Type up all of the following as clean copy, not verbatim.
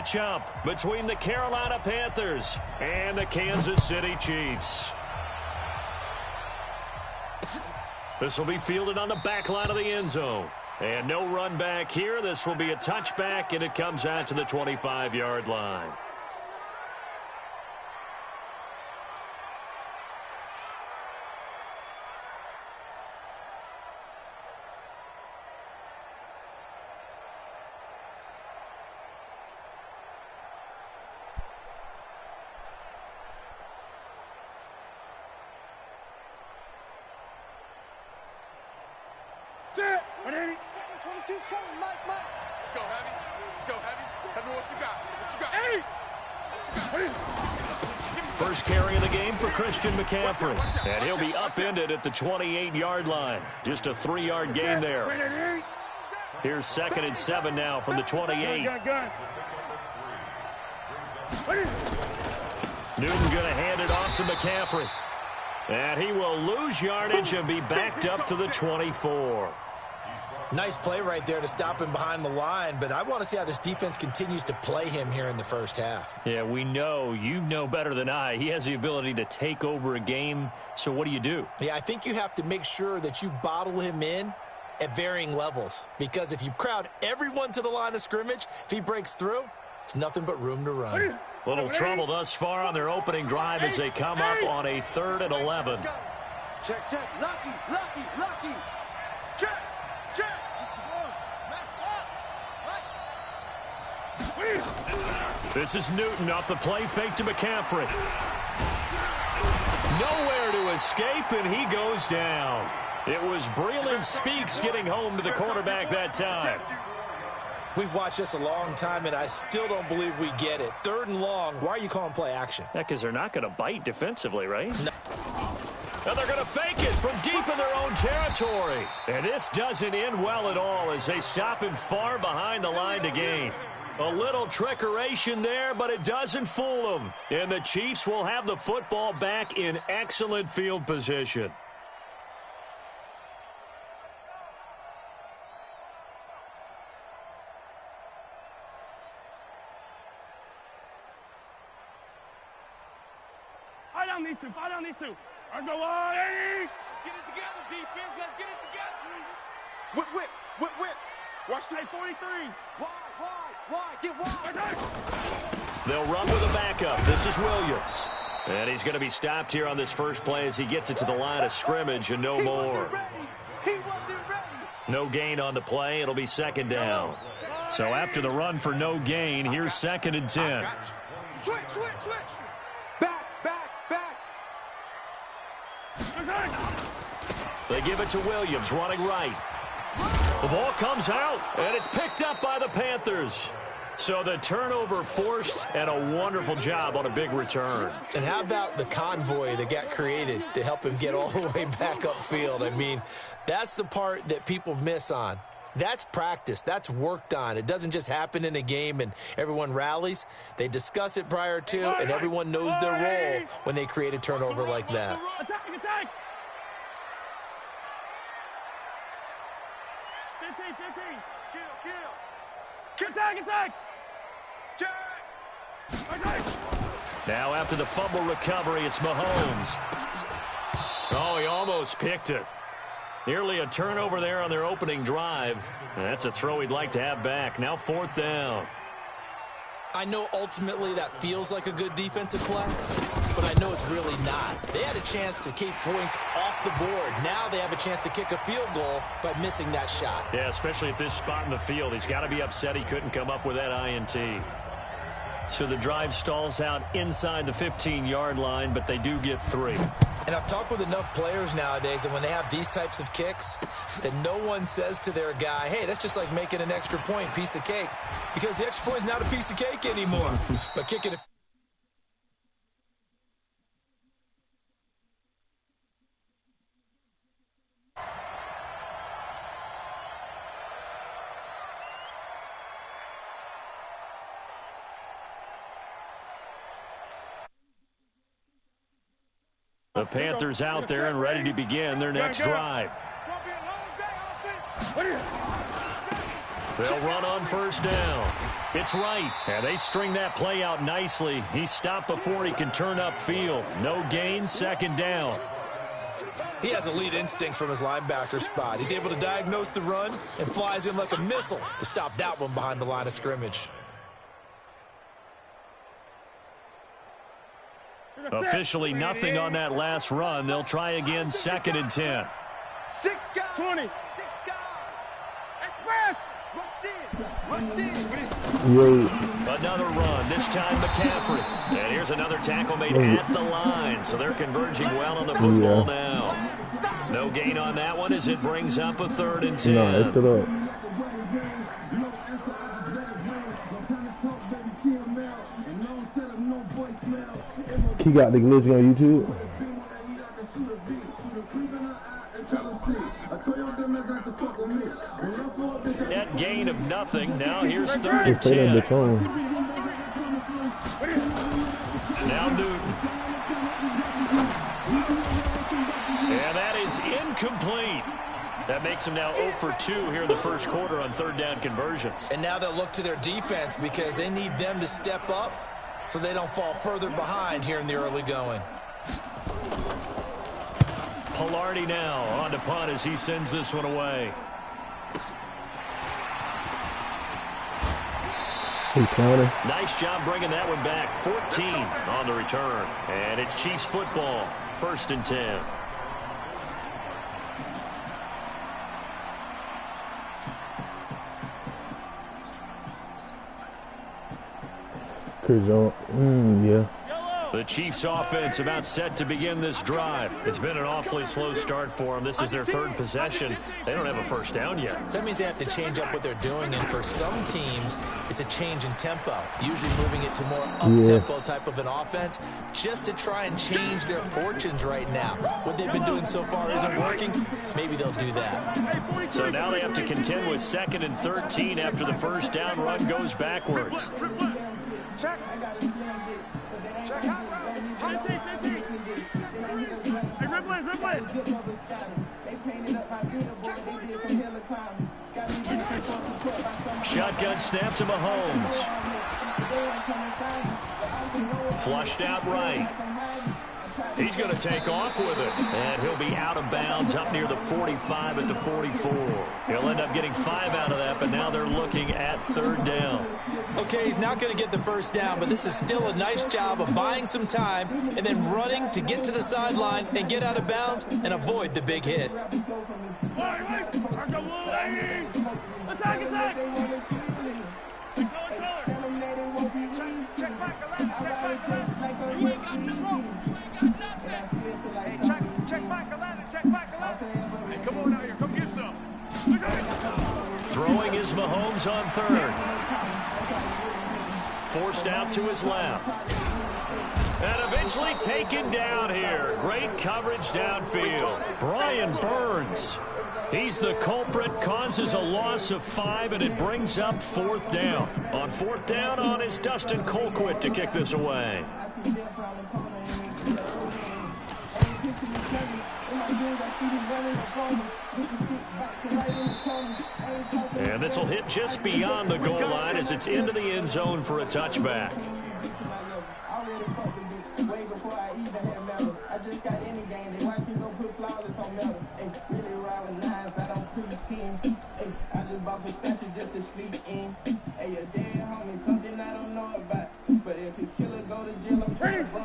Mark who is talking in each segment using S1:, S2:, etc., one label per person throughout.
S1: matchup between the Carolina Panthers and the Kansas City Chiefs. This will be fielded on the back line of the end zone. And no run back here. This will be a touchback, and it comes out to the 25-yard line.
S2: Set. 22's coming, Mike. Let's go, Heavy. Heavy, what you got?
S1: First carry of the game for Christian McCaffrey. And he'll be upended at the 28-yard line. Just a 3-yard gain there. Here's 2nd and 7 now from the 28. Newton going to hand it off to McCaffrey. And he will lose yardage and be backed up to the 24.
S3: Nice play right there to stop him behind the line, but I want to see how this defense continues to play him here in the first half.
S1: Yeah, we know. You know better than I. He has the ability to take over a game, so what do you do?
S3: Yeah, I think you have to make sure that you bottle him in at varying levels, because if you crowd everyone to the line of scrimmage, if he breaks through, there's nothing but room to run.
S1: Little trouble thus far on their opening drive as they come up on a 3rd and 11.
S2: Check. Lucky. Check.
S1: This is Newton off the play fake to McCaffrey. Nowhere to escape, and he goes down. It was Breeland Speaks getting home to the quarterback that time.
S3: We've watched this a long time, and I still don't believe we get it. 3rd and long. Why are you calling play action?
S1: Yeah, because they're not going to bite defensively, right?
S3: No.
S1: And they're going to fake it from deep in their own territory. And this doesn't end well at all as they stop him far behind the line to gain. A little trickeration there, but it doesn't fool them. And the Chiefs will have the football back in excellent field position.
S2: Fight on these two. Let's go on, Eddie. Let's get it together, defense. Let's get it together. Whip. Watch that 43. Wide. Get wide.
S1: They'll run with a backup. This is Williams. And he's going to be stopped here on this first play as he gets it to the line of scrimmage and no more.
S2: He wasn't ready.
S1: No gain on the play. It'll be 2nd down. So after the run for no gain, here's 2nd and 10.
S2: Switch. Back.
S1: They give it to Williams, running right. The ball comes out, and it's picked up by the Panthers. So the turnover forced, and a wonderful job on a big return.
S3: And how about the convoy that got created to help him get all the way back upfield? I mean, that's the part that people miss on. That's practice. That's worked on. It doesn't just happen in a game and everyone rallies. They discuss it prior to, and everyone knows their role when they create a turnover like that.
S2: Attack. 15. Kill. Attack. Check.
S1: Now after the fumble recovery, it's Mahomes. Oh, he almost picked it. Nearly a turnover there on their opening drive. And that's a throw he'd like to have back. Now 4th down.
S3: I know ultimately that feels like a good defensive play, but I know it's really not. They had a chance to keep points off the board. Now they have a chance to kick a field goal by missing that shot.
S1: Yeah, especially at this spot in the field. He's got to be upset he couldn't come up with that INT. So the drive stalls out inside the 15-yard line, but they do get 3.
S3: And I've talked with enough players nowadays, and when they have these types of kicks, that no one says to their guy, hey, that's just like making an extra point, piece of cake. Because the extra point is not a piece of cake anymore. But kicking it.
S1: The Panthers out there and ready to begin their next drive. They'll run on 1st down. It's right. And they string that play out nicely. He stopped before he can turn upfield. No gain, second down.
S3: He has elite instincts from his linebacker spot. He's able to diagnose the run and flies in like a missile to stop that one behind the line of scrimmage.
S1: Officially nothing on that last run. They'll try again, 2nd and 10.
S2: 20. Express. Rush in.
S1: Another run, this time McCaffrey. And here's another tackle made at the line. So they're converging well on the football now. No gain on that one as it brings up a 3rd and 10.
S4: No, it's still up. Keygotdaglizzy on YouTube.
S1: Net gain of nothing. Now here's 3rd and 10. Now Newton. And that is incomplete. That makes him now 0 for 2 here in the first quarter on 3rd down conversions.
S3: And now they'll look to their defense because they need them to step up so they don't fall further behind here in the early going.
S1: Pilardi now on to punt as he sends this one away. Nice job bringing that one back. 14 on the return. And it's Chiefs football. 1st and 10.
S4: Yeah.
S1: The Chiefs offense about set to begin this drive. It's been an awfully slow start for them. This is their 3rd possession. They don't have a first down yet.
S3: So that means they have to change up what they're doing, and for some teams, it's a change in tempo, usually moving it to more up-tempo type of an offense just to try and change their fortunes right now. What they've been doing so far isn't working. Maybe they'll do that.
S1: So now they have to contend with 2nd and 13 after the first down run goes backwards.
S2: Check. Check. High tape, 15. Hey, rip it.
S1: Shotgun snap to Mahomes. Flushed out right. He's going to take off with it. And he'll be out of bounds up near the 45 at the 44. He'll end up getting 5 out of that, but now they're looking at 3rd down.
S3: Okay, he's not going to get the first down, but this is still a nice job of buying some time and then running to get to the sideline and get out of bounds and avoid the big hit.
S2: Attack. Check back, you ain't got this wrong. Hey, check back, Hey, come on out here, come get some.
S1: Throwing is Mahomes on 3rd. Forced out to his left. And eventually taken down here. Great coverage downfield. Brian Burns. He's the culprit, causes a loss of 5, and it brings up 4th down. On 4th down on is Dustin Colquitt to kick this away. And this will hit just beyond the goal line as it's into the end zone for a touchback.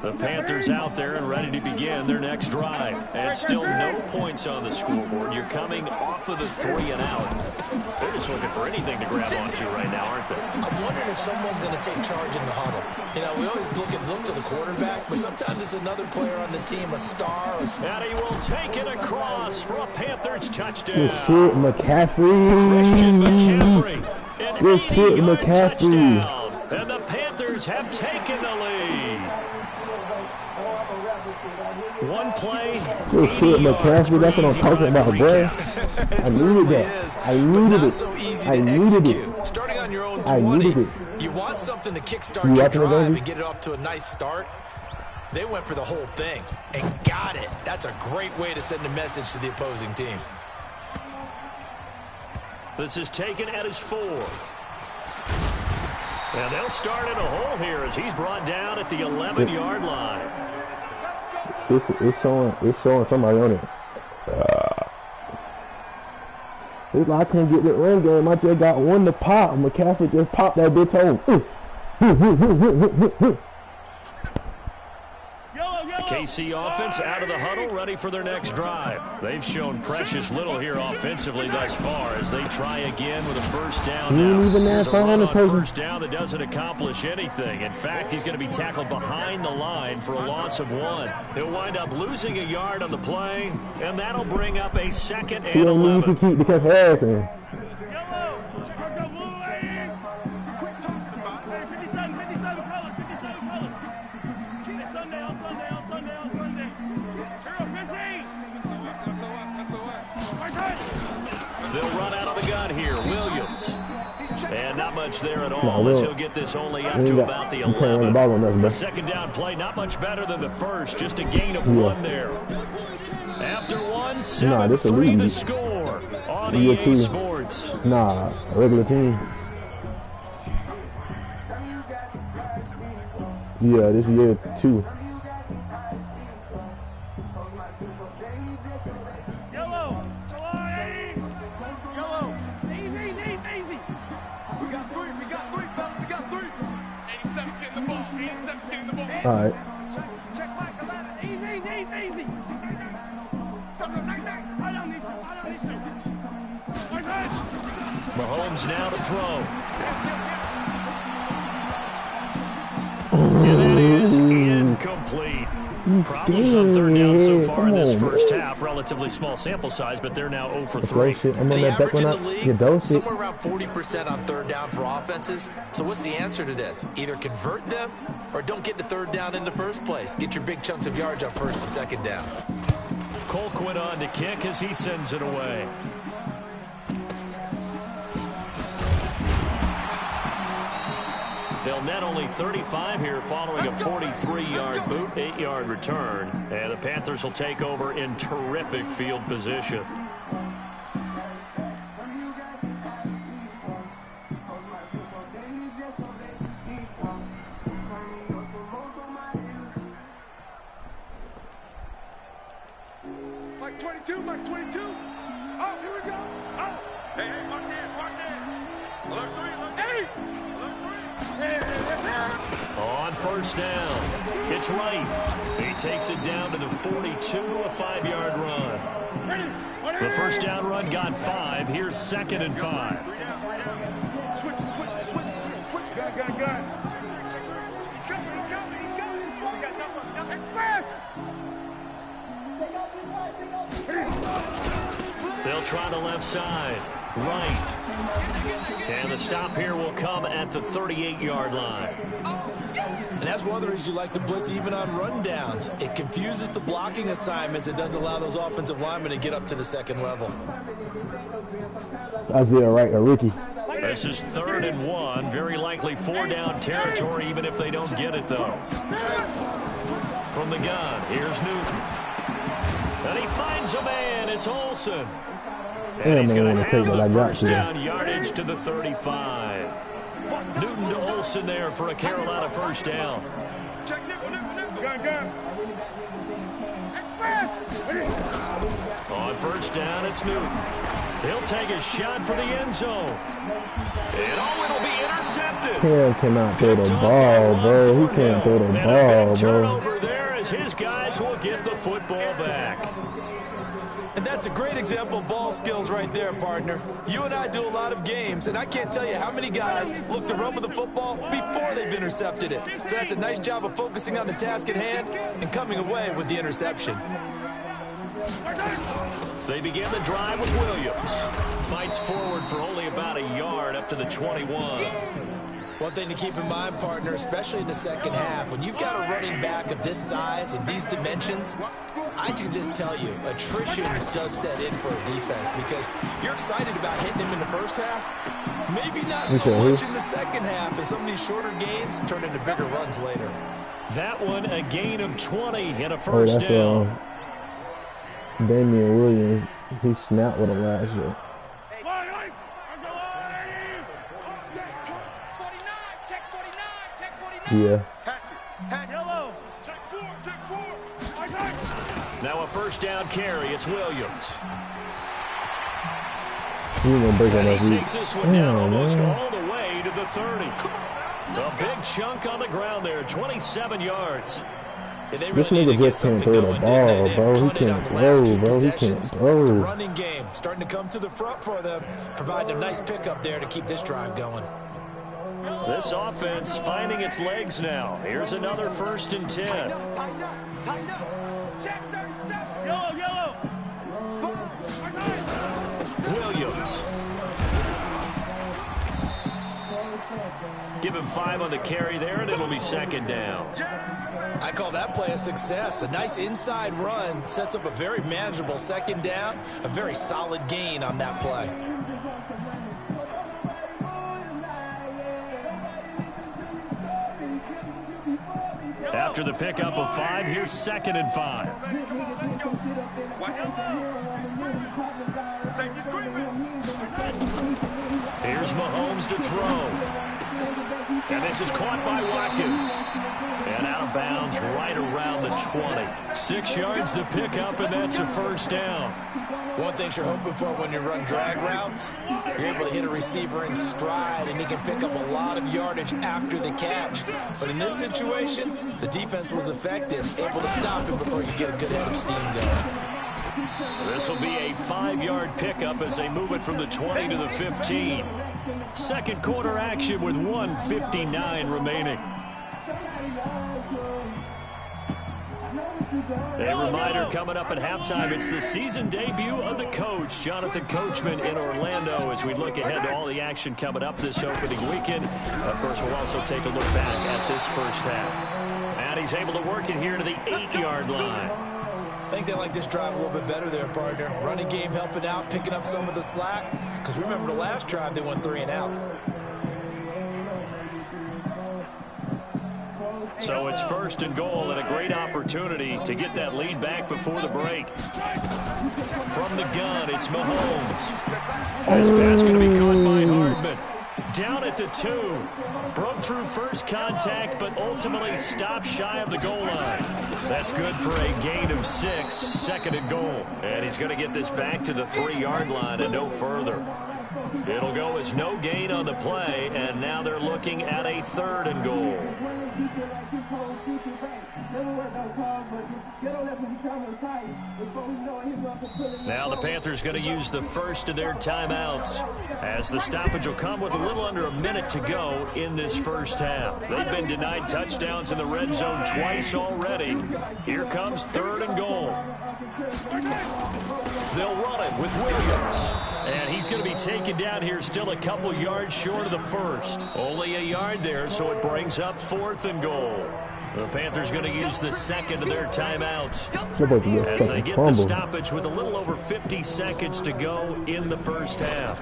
S1: The Panthers out there and ready to begin their next drive. And still no points on the scoreboard. You're coming off of the 3 and out. They're just looking for anything to grab onto right now, aren't they?
S3: I'm wondering if someone's going to take charge in the huddle. You know, we always look to the quarterback, but sometimes it's another player on the team, a star.
S1: And he will take it across for a Panthers touchdown.
S4: Good shit, McCaffrey.
S1: Christian McCaffrey. An
S4: Good shit,
S1: 80-yard
S4: McCaffrey.
S1: touchdown. And the Panthers have taken the lead. One play.
S4: Good shit, McCaffrey. That's what I'm talking about, bro. I needed that. I needed it. I needed it.
S3: Starting on your own 20,
S4: I needed it.
S3: you want something to kickstart your drive and get it off to a nice start. They went for the whole thing and got it. That's a great way to send a message to the opposing team.
S1: This is taken at his 4. And they'll start in a hole here as he's brought down at the 11-yard line.
S4: It's showing somebody on it. It's like I couldn't get the run game. I just got one to pop. McCaffrey just popped that bitch home.
S1: KC offense out of the huddle, ready for their next drive. They've shown precious little here offensively thus far as they try again with a first down now. There's a run on first down that doesn't accomplish anything. In fact, he's going to be tackled behind the line for a loss of 1. He'll wind up losing a yard on the play, and that'll bring up a 2nd and 11.
S4: You can keep the comparison.
S1: They'll run out of the gun here. Williams. And not much there at all as he'll get this only up to about the 11. The second down play, not much better than the first. Just a gain of 1 there. After 1, 7-3 the score on EA Sports.
S4: Nah, a regular team. Yeah, this year 2. All right. Easy.
S1: Mahomes now to throw. And that is incomplete. Problems on third down so far in this first half. Relatively small sample size, but they're now 0 for 3.
S3: The average in the league, somewhere around 40% on third down for offenses. So what's the answer to this? Either convert them or don't get the third down in the first place. Get your big chunks of yards on first and second down.
S1: Colquitt on to kick as he sends it away. They'll net only 35 here following a 43-yard boot, 8-yard return. And the Panthers will take over in terrific field position.
S2: Mike 22. Oh, here we go. Oh, hey, watch it. Alert 3.
S1: On first down, it's right. He takes it down to the 42, a 5-yard run. The first down run got 5. Here's 2nd and 5.
S2: Switch. Gun. He's coming.
S1: They'll try the left side. Right. And the stop here will come at the 38-yard line.
S3: And that's one of the reasons you like to blitz even on rundowns. It confuses the blocking assignments. It doesn't allow those offensive linemen to get up to the second level.
S4: Isaiah Wright, a rookie.
S1: This is 3rd and 1. Very likely 4-down territory, even if they don't get it, though. From the gun, here's Newton. And he finds a man. It's Olsen. And he's going to have the first down yardage to the 35. Newton to Olsen there for a Carolina first down. On first down, it's Newton. He'll take a shot for the end zone. And it'll be intercepted.
S4: Cam cannot throw the ball, bro. He can't throw the ball, bro.
S1: Turnover there as his guys will get the football back.
S3: And that's a great example of ball skills right there, partner. You and I do a lot of games, and I can't tell you how many guys look to run with the football before they've intercepted it. So that's a nice job of focusing on the task at hand and coming away with the interception.
S1: They begin the drive with Williams. Fights forward for only about a yard up to the 21.
S3: One thing to keep in mind, partner, especially in the second half, when you've got a running back of this size and these dimensions, I can just tell you, attrition does set in for a defense because you're excited about hitting him in the first half. Maybe not so much in the second half, and some of these shorter gains turn into bigger runs later.
S1: That one, a gain of 20 and a first down.
S4: Damian Williams, he snapped with him last year. Yeah.
S2: Yellow. Check four.
S1: Now a first down carry. It's Williams.
S4: He ain't gonna break on
S1: And
S4: that
S1: he
S4: week.
S1: takes this one down almost
S4: Man.
S1: all the way to the 30. A big chunk on the ground there, 27 yards.
S3: Yeah, they
S4: This
S3: really need
S4: nigga
S3: to get
S4: just can't
S3: something
S4: throw the
S3: going,
S4: ball,
S3: didn't they?
S4: bro. He
S3: Punted on
S4: can't
S3: the last
S4: throw,
S3: two
S4: bro. He
S3: possessions.
S4: can't throw.
S3: The running game starting to come to the front for them, providing a nice pickup there to keep this drive going.
S1: This offense finding its legs now. Here's another 1st and 10.
S2: Tighten up. Check 37. Yellow.
S1: Williams. Give him 5 on the carry there, and it'll be 2nd down.
S3: I call that play a success. A nice inside run sets up a very manageable 2nd down, a very solid gain on that play.
S1: After the pickup of 5, here's 2nd and 5. Here's Mahomes to throw. And this is caught by Watkins. And out of bounds right around the 20. 6 yards the pickup, and that's a 1st down.
S3: One thing you're hoping for when you run drag routes, you're able to hit a receiver in stride, and he can pick up a lot of yardage after the catch. But in this situation, the defense was effective, able to stop him before you get a good head of steam going.
S1: This will be a 5-yard pickup as they move it from the 20 to the 15. Second quarter action with 1:59 remaining. A reminder coming up at halftime, it's the season debut of the coach, Jonathan Coachman, in Orlando, as we look ahead to all the action coming up this opening weekend. Of course, we'll also take a look back at this first half. And he's able to work it here to the 8-yard line.
S3: I think they like this drive a little bit better there, partner. Running game helping out, picking up some of the slack. Because remember the last drive, they went 3 and out.
S1: So it's 1st and goal, and a great opportunity to get that lead back before the break. From the gun, it's Mahomes. This pass going to be caught by Hardman. Down at the 2. Broke through first contact, but ultimately stopped shy of the goal line. That's good for a gain of 6, 2nd and goal. And he's going to get this back to the 3-yard line and no further. It'll go as no gain on the play, and now they're looking at a 3rd and goal. Now the Panthers going to use the first of their timeouts, as the stoppage will come with a little under a minute to go in this first half. They've been denied touchdowns in the red zone twice already. Here comes 3rd and goal. They'll run it with Williams. And he's going to be taken down here, still a couple yards short of the first. Only a yard there, so it brings up 4th and goal. The Panthers going to use the 2nd of their timeouts as they get the stoppage with a little over 50 seconds to go in the first half.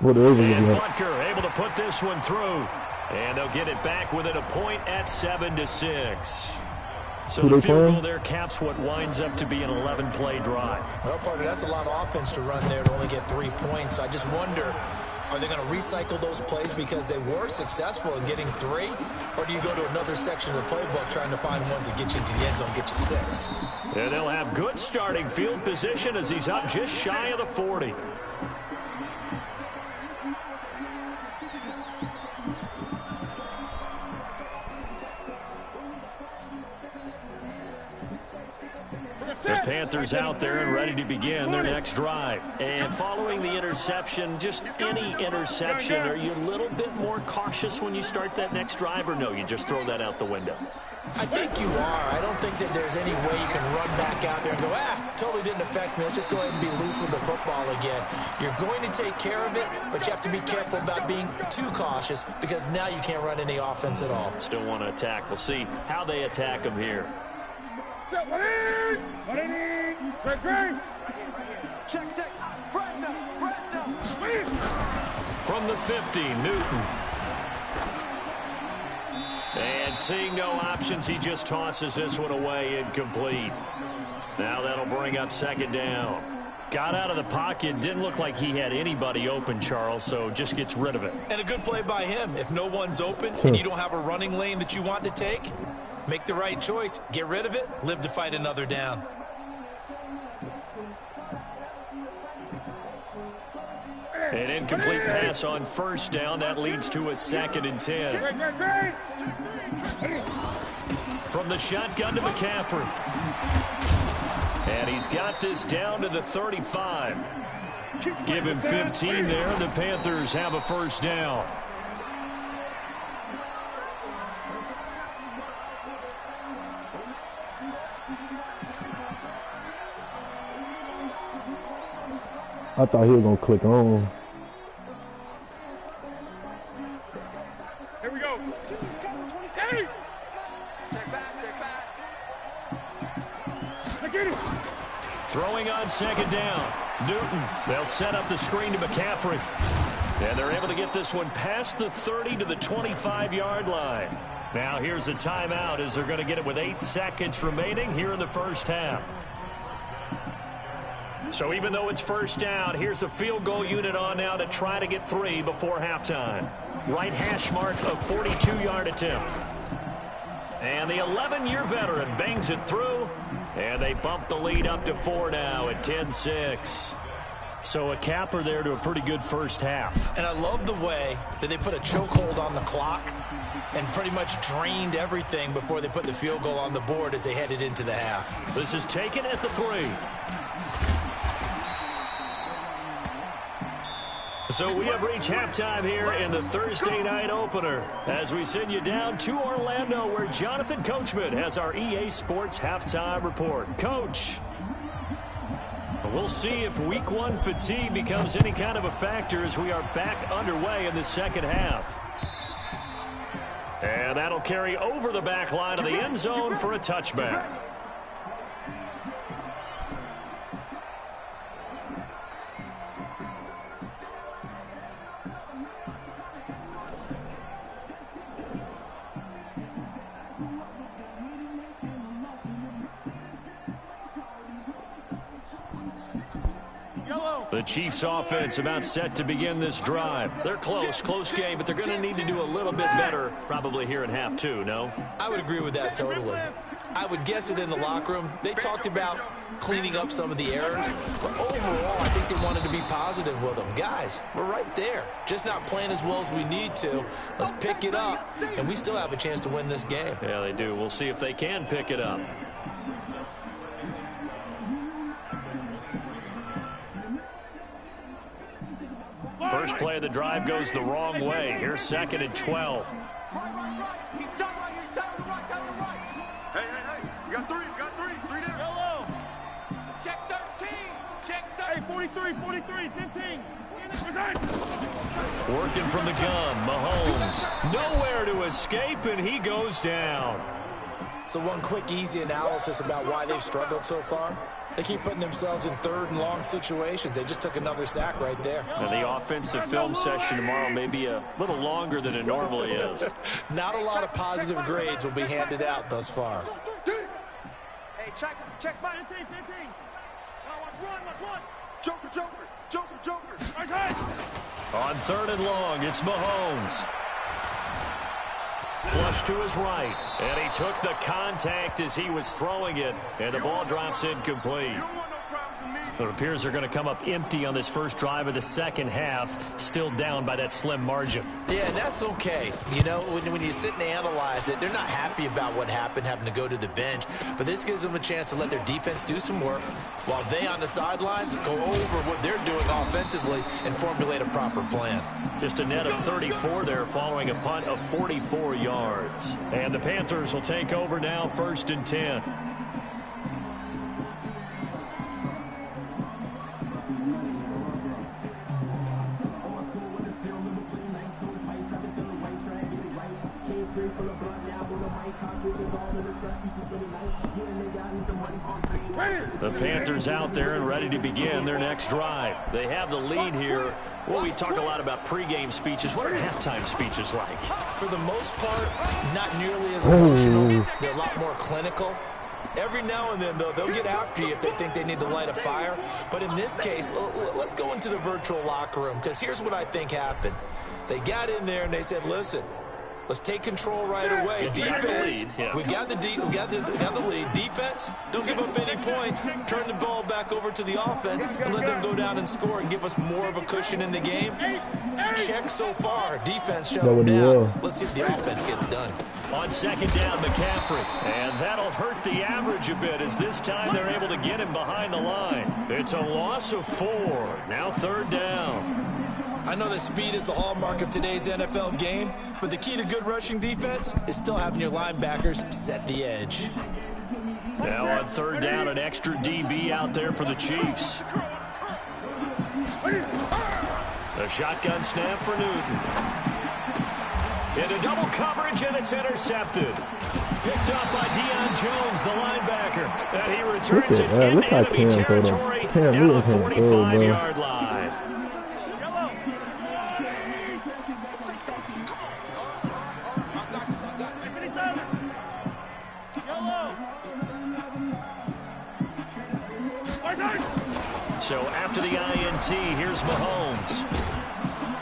S1: And Butker able to put this one through. And they'll get it back within a point at 7-6. So the field goal there caps what winds up to be an 11-play drive.
S3: Well, partner, that's a lot of offense to run there to only get 3 points. So I just wonder, are they going to recycle those plays because they were successful in getting 3? Or do you go to another section of the playbook trying to find ones that get you into the end zone, get you 6?
S1: And they'll have good starting field position as he's up just shy of the 40. The Panthers out there and ready to begin their next drive. And following the interception, just any interception, are you a little bit more cautious when you start that next drive, or no, you just throw that out the window?
S3: I think you are. I don't think that there's any way you can run back out there and go, totally didn't affect me. Let's just go ahead and be loose with the football again. You're going to take care of it, but you have to be careful about being too cautious because now you can't run any offense at all.
S1: Still want to attack. We'll see how they attack them here.
S2: Check.
S1: From the 50, Newton. And seeing no options, he just tosses this one away, incomplete. Now that'll bring up 2nd down. Got out of the pocket. Didn't look like he had anybody open, Charles, so just gets rid of it.
S3: And a good play by him. If no one's open and you don't have a running lane that you want to take, make the right choice. Get rid of it. Live to fight another down.
S1: An incomplete pass on first down. That leads to a 2nd and 10. From the shotgun to McCaffrey. And he's got this down to the 35. Give him 15 there, and the Panthers have a first down.
S4: I thought he was going to click on.
S2: Here we go. Check back. Get it.
S1: Throwing on 2nd down. Newton. They'll set up the screen to McCaffrey. And they're able to get this one past the 30 to the 25-yard line. Now here's a timeout as they're going to get it with 8 seconds remaining here in the first half. So even though it's first down, here's the field goal unit on now to try to get 3 before halftime. Right hash mark of 42-yard attempt. And the 11-year veteran bangs it through. And they bump the lead up to 4 now at 10-6. So a capper there to a pretty good first half.
S3: And I love the way that they put a chokehold on the clock and pretty much drained everything before they put the field goal on the board as they headed into the half.
S1: This is taken at the 3. So we have reached halftime here in the Thursday night opener as we send you down to Orlando where Jonathan Coachman has our EA Sports halftime report. Coach, we'll see if week 1 fatigue becomes any kind of a factor as we are back underway in the second half. And that'll carry over the back line of the end zone for a touchback. The Chiefs offense about set to begin this drive. They're close game, but they're going to need to do a little bit better probably here in half 2, no?
S3: I would agree with that totally. I would guess it in the locker room. They talked about cleaning up some of the errors, but overall I think they wanted to be positive with them. Guys, we're right there. Just not playing as well as we need to. Let's pick it up, and we still have a chance to win this game.
S1: Yeah, they do. We'll see if they can pick it up. First play of the drive goes the wrong way. Here's 2nd and 12.
S2: Right. He's done right. He's down to the right. Hey. You got 3. Three down. Yellow. Check 13. Check 13. Hey, 43, 15.
S1: Working from the gun, Mahomes. Nowhere to escape, and he goes down.
S3: So one quick, easy analysis about why they've struggled so far. They keep putting themselves in 3rd and long situations. They just took another sack right there.
S1: And the offensive film session tomorrow may be a little longer than it normally is.
S3: Not a lot of positive grades will be handed out thus far.
S2: Hey, check by 15. Now watch one. Joker. Right.
S1: On 3rd and long, it's Mahomes. Flush to his right, and he took the contact as he was throwing it, and the ball drops incomplete. It appears they're going to come up empty on this first drive of the second half, still down by that slim margin.
S3: Yeah, and that's okay. You know, when you sit and analyze it, they're not happy about what happened, having to go to the bench, but this gives them a chance to let their defense do some work while they on the sidelines go over what they're doing offensively and formulate a proper plan.
S1: Just a net of 34 there following a punt of 44 yards. And the Panthers will take over now, 1st and 10. The Panthers out there and ready to begin their next drive. They have the lead here. Well, we talk a lot about pregame speeches. What are halftime speeches like?
S3: For the most part, not nearly as emotional. They're a lot more clinical. Every now and then, though, they'll get after you if they think they need to light a fire. But in this case, let's go into the virtual locker room, because here's what I think happened. They got in there and they said, listen, let's take control right away. Defense, we got the lead. Defense, don't give up any points. Turn the ball back over to the offense and let them go down and score and give us more of a cushion in the game. Check so far. Defense shut them down. Let's see if the offense gets done.
S1: On second down, McCaffrey. And that'll hurt the average a bit, as this time they're able to get him behind the line. It's a loss of 4. Now third down.
S3: I know that speed is the hallmark of today's NFL game, but the key to good rushing defense is still having your linebackers set the edge.
S1: Now on third down, an extra DB out there for the Chiefs. A shotgun snap for Newton. Into double coverage, and it's intercepted. Picked up by Deion Jones, the linebacker. And he returns it into enemy territory down the 45-yard line. So after the INT, here's Mahomes.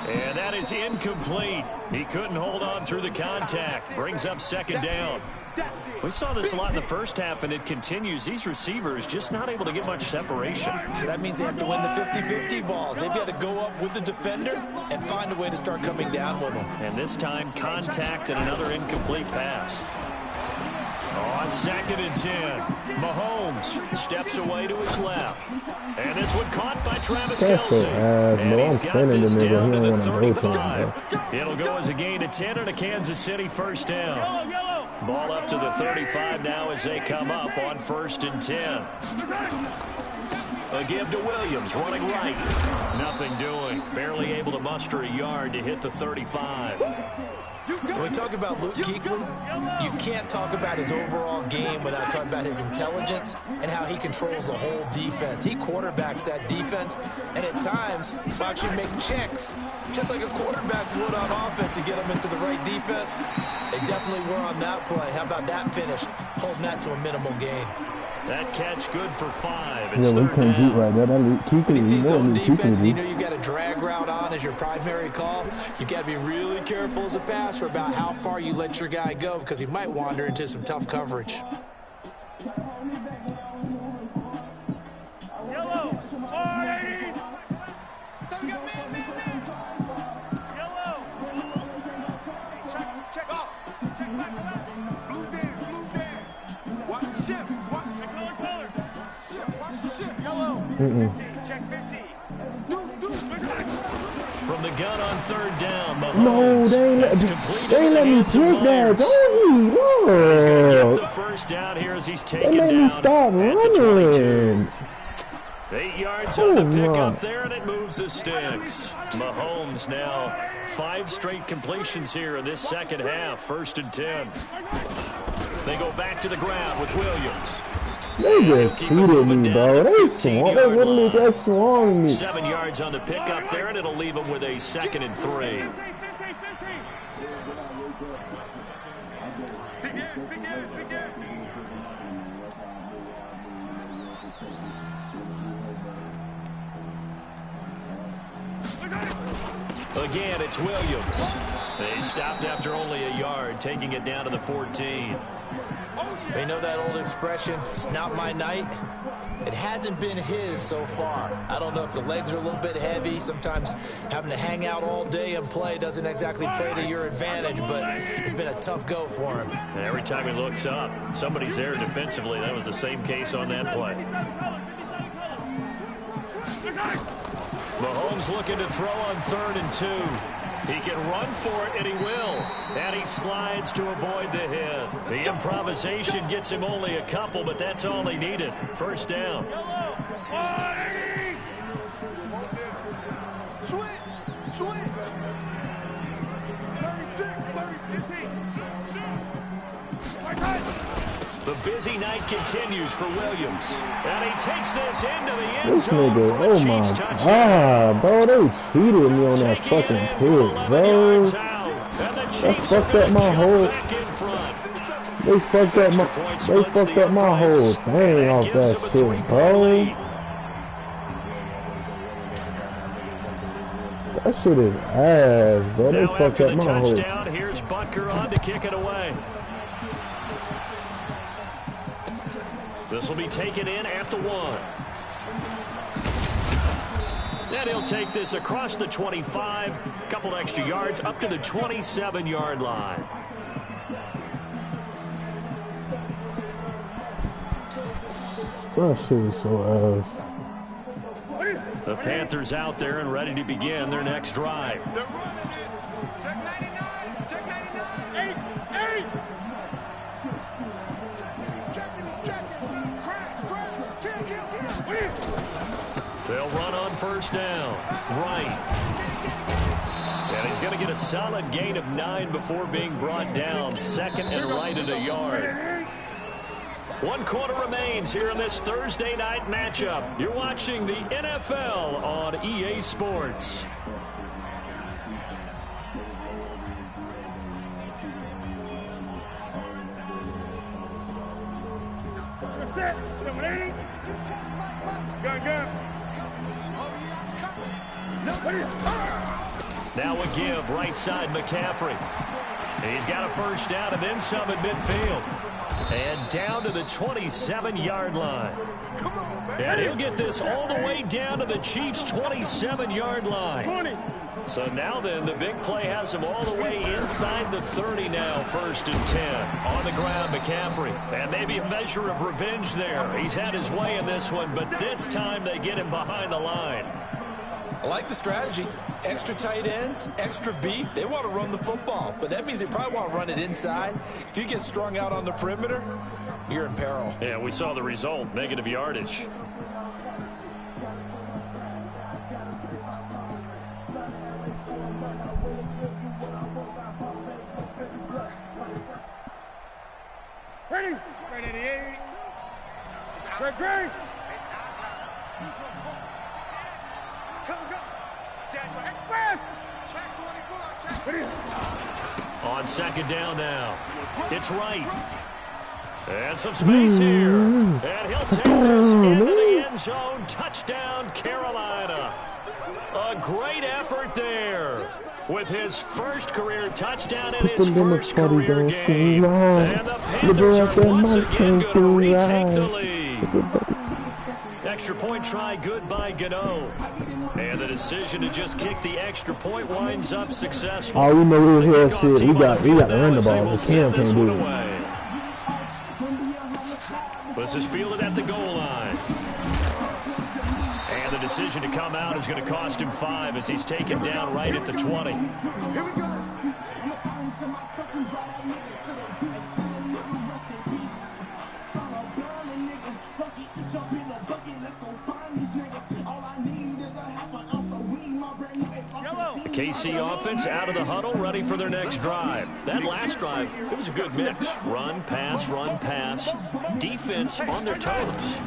S1: And that is incomplete. He couldn't hold on through the contact. Brings up second down. We saw this a lot in the first half, and it continues. These receivers just not able to get much separation.
S3: So that means they have to win the 50-50 balls. They've got to go up with the defender and find a way to start coming down with them.
S1: And this time, contact and another incomplete pass. On second and 10, Mahomes steps away to his left. And this one caught by Travis Kelce. And he's got this down to the 35. It'll go as a gain of 10 and a Kansas City first down. Ball up to the 35 now as they come up on first and 10. A give to Williams, running right. Nothing doing. Barely able to muster a yard to hit the 35.
S3: When we talk about Luke Kuechly, you can't talk about his overall game without talking about his intelligence and how he controls the whole defense. He quarterbacks that defense, and at times will actually make checks, just like a quarterback would on offense to get them into the right defense. They definitely were on that play. How about that finish, holding that to a minimal gain?
S1: That catch good for 5. It's
S4: we can't beat right there.
S3: When you see zone defense and you know you've got a drag route on as your primary call, you've got to be really careful as a passer about how far you let your guy go, because he might wander into some tough coverage.
S2: Yellow, 480. So we got man. Yellow. Check off. Check back. Blue down. Watch the shift. Check 50.
S1: From the gun on third down, Mahomes.
S4: No, they ain't let me take that.
S1: He's going to get the first down here as he's taken down
S4: stop
S1: at
S4: running.
S1: the 22. 8 yards on the pickup there, and it moves the sticks. Mahomes now 5 straight completions here in this second half. First and 10. They go back to the ground with Williams.
S4: They just cheated me, bro. They literally just swung me.
S1: 7 yards on the pickup there, and it'll leave them with a second and 3. Again, it's Williams. They stopped after only a yard, taking it down to the 14.
S3: They know that old expression, it's not my night. It hasn't been his so far. I don't know if the legs are a little bit heavy. Sometimes having to hang out all day and play doesn't exactly play to your advantage, but it's been a tough go for him.
S1: And every time he looks up, somebody's there defensively. That was the same case on that play. Mahomes looking to throw on third and 2. He can run for it, and he will. And he slides to avoid the hit. The improvisation gets him only a couple, but that's all he needed. First down.
S2: Switch. 36.
S1: The busy night continues for Williams. And he takes this into the end zone for a Chiefs touchdown.
S4: Bro, they cheated me on that fucking hit, bro. That fucked up my whole... They fucked up my whole thing off that shit, bro. That shit is ass, bro. They fucked up my whole.
S1: Touchdown, here's Butker on to kick it away. This will be taken in at the 1. And he'll take this across the 25, a couple extra yards up to the 27-yard line.
S4: That shit is so ass.
S1: The Panthers out there and ready to begin their next drive.
S2: They're running it. Check 99. Check 99. 8. He's checking. Crash. Kill.
S1: They'll run on first down. Right. And he's going to get a solid gain of 9 before being brought down. Second and right at a yard. 1 quarter remains here in this Thursday night matchup. You're watching the NFL on EA Sports. Now a give right side McCaffrey. He's got a first down and then some at midfield. And down to the 27-yard line. And he'll get this all the way down to the Chiefs' 27-yard line. So now then, the big play has him all the way inside the 30 now, 1st and 10. On the ground, McCaffrey. And maybe a measure of revenge there. He's had his way in this one, but this time they get him behind the line.
S3: I like the strategy. Extra tight ends, extra beef. They want to run the football, but that means they probably want to run it inside. If you get strung out on the perimeter, you're in peril.
S1: Yeah, we saw the result, negative yardage.
S2: Ready? Ready, 88. Great.
S1: On second down now. It's right. And some space here. And he'll take this into the end zone. Touchdown, Carolina. A great effort there with his first career touchdown in his first career game. And the Panthers are once again going to retake the lead. Extra point try good by Gano. And the decision to just kick the extra point winds up successful.
S4: All we know is here shit. We got to run the ball. The Cam can't do it.
S1: This is fielded at the goal line. And the decision to come out is going to cost him 5 as he's taken down right at the 20.
S2: Here we go.
S1: KC offense out of the huddle, ready for their next drive. That last drive, it was a good mix. Run, pass, defense on their toes.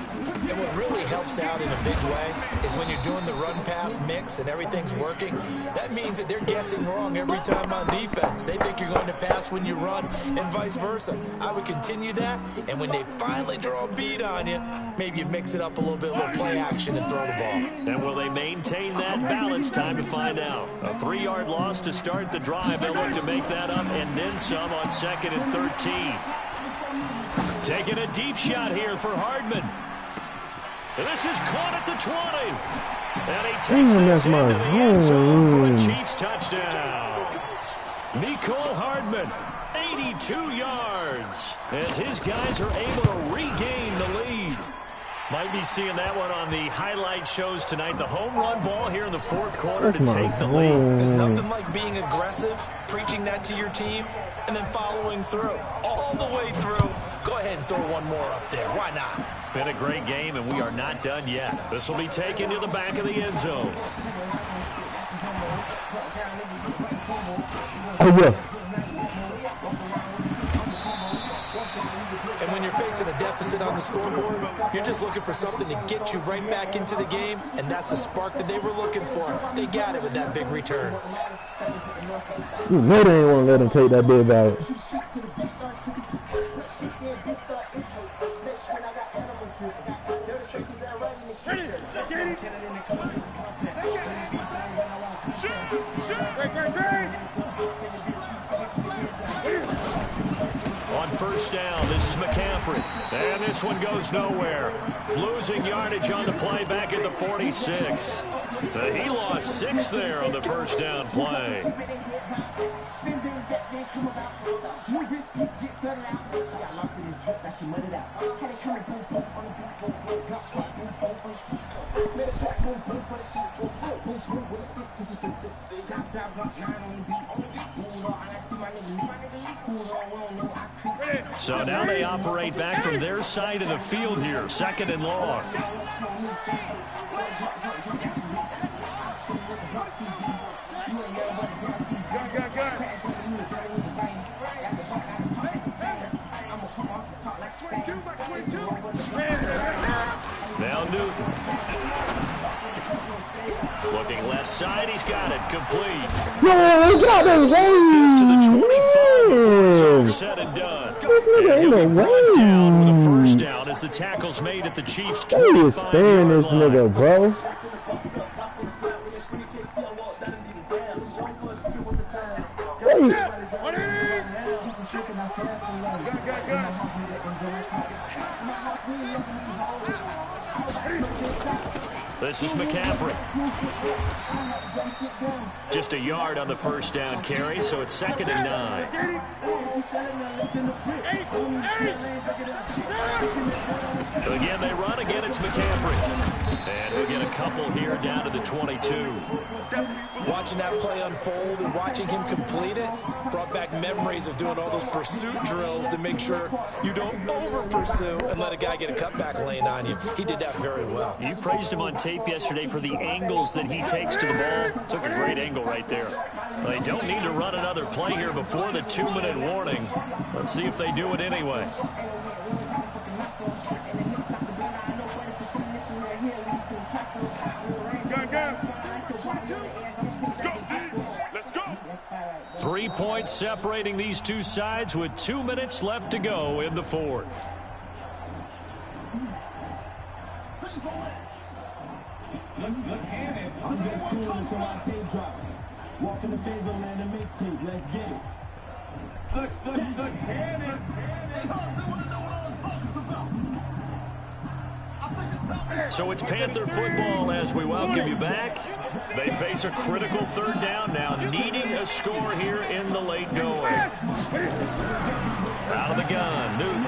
S3: And what really helps out in a big way is when you're doing the run-pass mix and everything's working, that means that they're guessing wrong every time on defense. They think you're going to pass when you run and vice versa. I would continue that, and when they finally draw a beat on you, maybe you mix it up a little bit, a little play action and throw the ball.
S1: And will they maintain that balance? Time to find out. A 3-yard loss to start the drive. They'll look to make that up and then some on 2nd and 13. Taking a deep shot here for Hardman. And this is caught at the 20. And he takes this into the end zone for a Chiefs touchdown. Mecole Hardman, 82 yards, as his guys are able to regain the lead. Might be seeing that one on the highlight shows tonight. The home run ball here in the 4th quarter to take the lead.
S3: There's nothing like being aggressive, preaching that to your team, and then following through. All the way through. Go ahead and throw one more up there. Why not?
S1: Been a great game, and we are not done yet. This will be taken to the back of the end zone.
S4: Oh, yeah.
S3: And when you're facing a deficit on the scoreboard, you're just looking for something to get you right back into the game, and that's the spark that they were looking for. They got it with that big return.
S4: You know they ain't want to let him take that big out.
S1: first down. This is McCaffrey. And this one goes nowhere. Losing yardage on the play back at the 46. He lost 6 there on the first down play. So now they operate back from their side of the field here, 2nd and long. Now Newton. Looking left side, he's got it, complete. Just to the 25 before it's all said and done. And he'll be brought down with a first down as the tackle's made at the Chiefs' 25-yard line.
S4: Nigga, bro.
S1: This is McCaffrey. Just a yard on the first down carry, so it's 2nd and 9. Again, they run. Again, it's McCaffrey. And he'll get a couple here down to the 22.
S3: Watching that play unfold and watching him complete it brought back memories of doing all those pursuit drills to make sure you don't over-pursue and let a guy get a cutback lane on you. He did that very well.
S1: You praised him on tape yesterday for the angles that he takes to the ball. Took a great angle right there. They don't need to run another play here before the 2-minute warning. Let's see if they do it anyway.
S2: Let's go.
S1: 3 points separating these two sides with 2 minutes left to go in the 4th. So it's Panther football as we welcome you back. They face a critical 3rd down now, needing a score here in the late going. Out of the gun, Newton.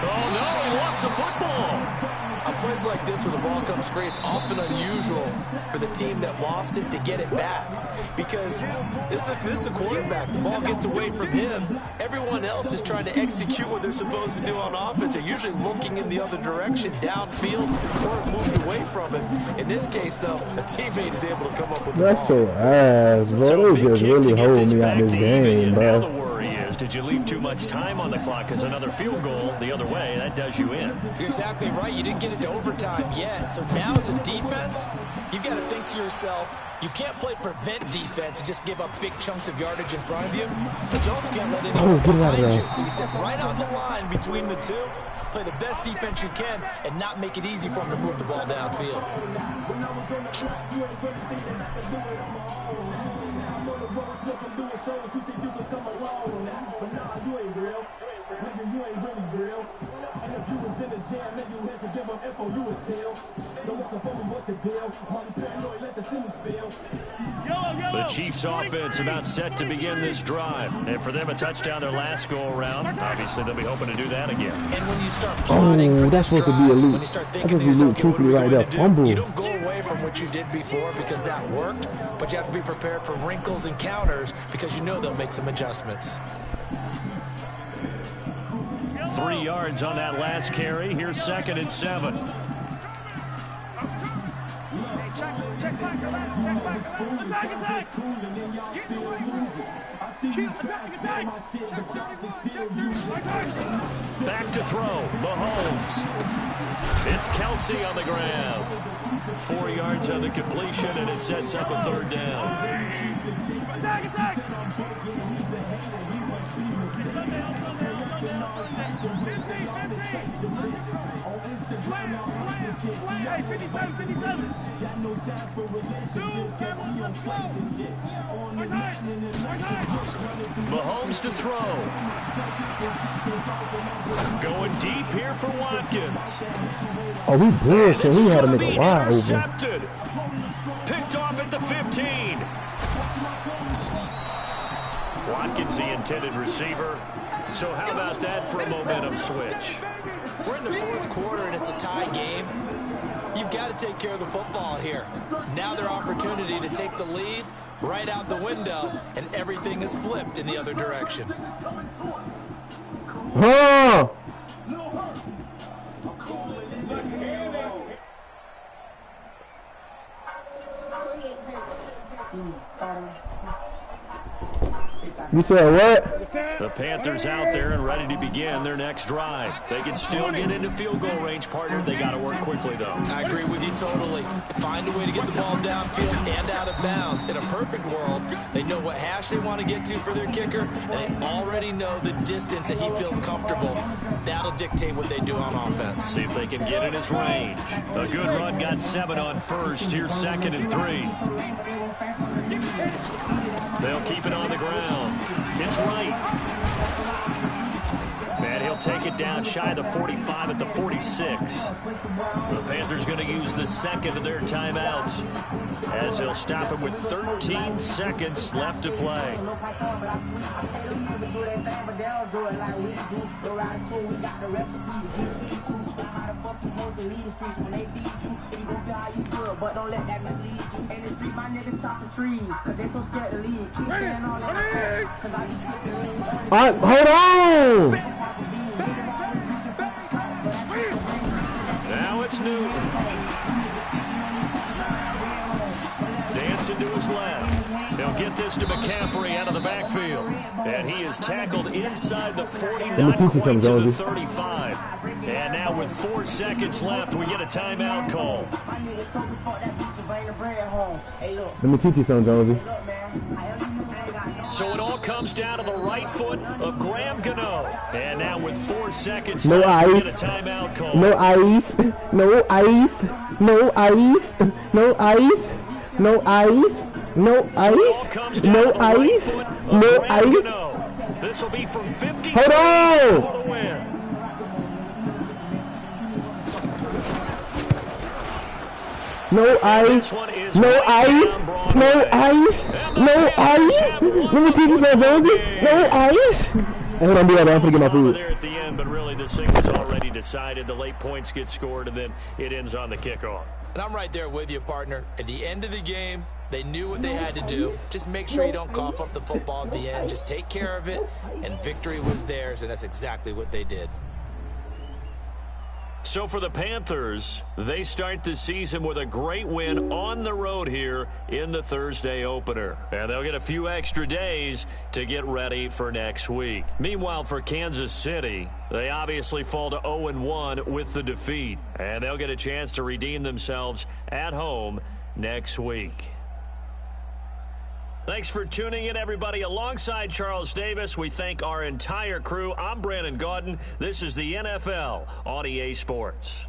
S1: Oh, no, he lost the football.
S3: On plays like this where the ball comes free, it's often unusual for the team that lost it to get it back. Because this is the quarterback. The ball gets away from him. Everyone else is trying to execute what they're supposed to do on offense. They're usually looking in the other direction, downfield, or moved away from him. In this case, though, a teammate is able to come up with the ball.
S4: That's so ass, bro.
S1: So
S4: They just really holding me out this game,
S1: now the
S4: bro.
S1: worry is, did you leave too much time on the clock? Because another field goal the other way, that does you in.
S3: You're exactly right. You didn't get it to overtime yet. So now as a defense, you've got to think to yourself, you can't play prevent defense and just give up big chunks of yardage in front of you. But you also can't let anyone behind you. So you sit right on the line between the two, play the best defense you can, and not make it easy for them to move the ball downfield.
S1: The Chiefs offense about set to begin this drive. And for them, a touchdown their last go-around. Obviously, they'll be hoping to do that again.
S3: And when you start plotting for
S4: that's
S3: that
S4: supposed to be
S3: drive,
S4: elite.
S3: when you start
S4: That's
S3: thinking
S4: supposed
S3: to
S4: to be
S3: yourself,
S4: elite
S3: okay, what are we
S4: right
S3: going
S4: there.
S3: to do?
S4: Fumble.
S3: You don't go away from what you did before because that worked, but you have to be prepared for wrinkles and counters because you know they'll make some adjustments.
S1: 3 yards on that last carry. Here's 2nd and 7.
S2: Check back, attack. Get the way. Attack. Check 31,
S1: Back to throw, Mahomes. It's Kelsey on the ground. 4 yards on the completion, and it sets up a 3rd down.
S2: Attack. Slam. Hey, 57.
S1: Mahomes to throw. Going deep here for Watkins.
S4: Oh, we bullshit. He had to make a wide open.
S1: Picked off at the 15. Watkins, the intended receiver. So how about that for a momentum switch?
S3: We're in the fourth quarter, and it's a tie game. You've got to take care of the football here. Now their opportunity to take the lead right out the window, and everything is flipped in the other direction.
S4: Huh? You said what?
S1: The Panthers out there and ready to begin their next drive. They can still get into field goal range, partner. They got to work quickly, though.
S3: I agree with you totally. Find a way to get the ball downfield and out of bounds. In a perfect world, they know what hash they want to get to for their kicker, and they already know the distance that he feels comfortable. That'll dictate what they do on offense.
S1: See if they can get in his range. A good run, got 7 on first. Here's 2nd and 3. They'll keep it on the ground. It's right. And he'll take it down shy of the 45 at the 46. The Panthers going to use the second of their timeouts as they'll stop him with 13 seconds left to play.
S4: Hold on!
S1: Now it's Newton. Dancing to his left. They'll get this to McCaffrey out of the backfield. And he is tackled inside the 40, not quite to the 35. And now with 4 seconds left, we get a timeout call.
S4: Let me teach you something, Jonesy.
S1: So it all comes down to the right foot of Graham Gano. And now with 4 seconds
S4: no
S1: left,
S4: ice.
S1: we get a timeout call.
S4: No ice. No ice. No ice. No ice. No ice. No ice. No ice. No ice.
S1: This will be from 50
S4: Hold on.
S1: for the win.
S4: No ice. No ice. No ice. No ice. Let me teach you something, Jonesy. No ice. Hold on, be right there. I'm gonna get my food.
S1: There at the end, but really this thing was already decided. The late points get scored, and then it ends on the kickoff.
S3: And I'm right there with you, partner. At the end of the game, they knew what they had to do. Just make sure you don't cough up the football at the end. Just take care of it, and victory was theirs, and that's exactly what they did.
S1: So for the Panthers, they start the season with a great win on the road here in the Thursday opener. And they'll get a few extra days to get ready for next week. Meanwhile, for Kansas City, they obviously fall to 0-1 with the defeat. And they'll get a chance to redeem themselves at home next week. Thanks for tuning in, everybody. Alongside Charles Davis, we thank our entire crew. I'm Brandon Gaudin. This is the NFL on EA Sports.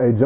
S4: Hey, Jones.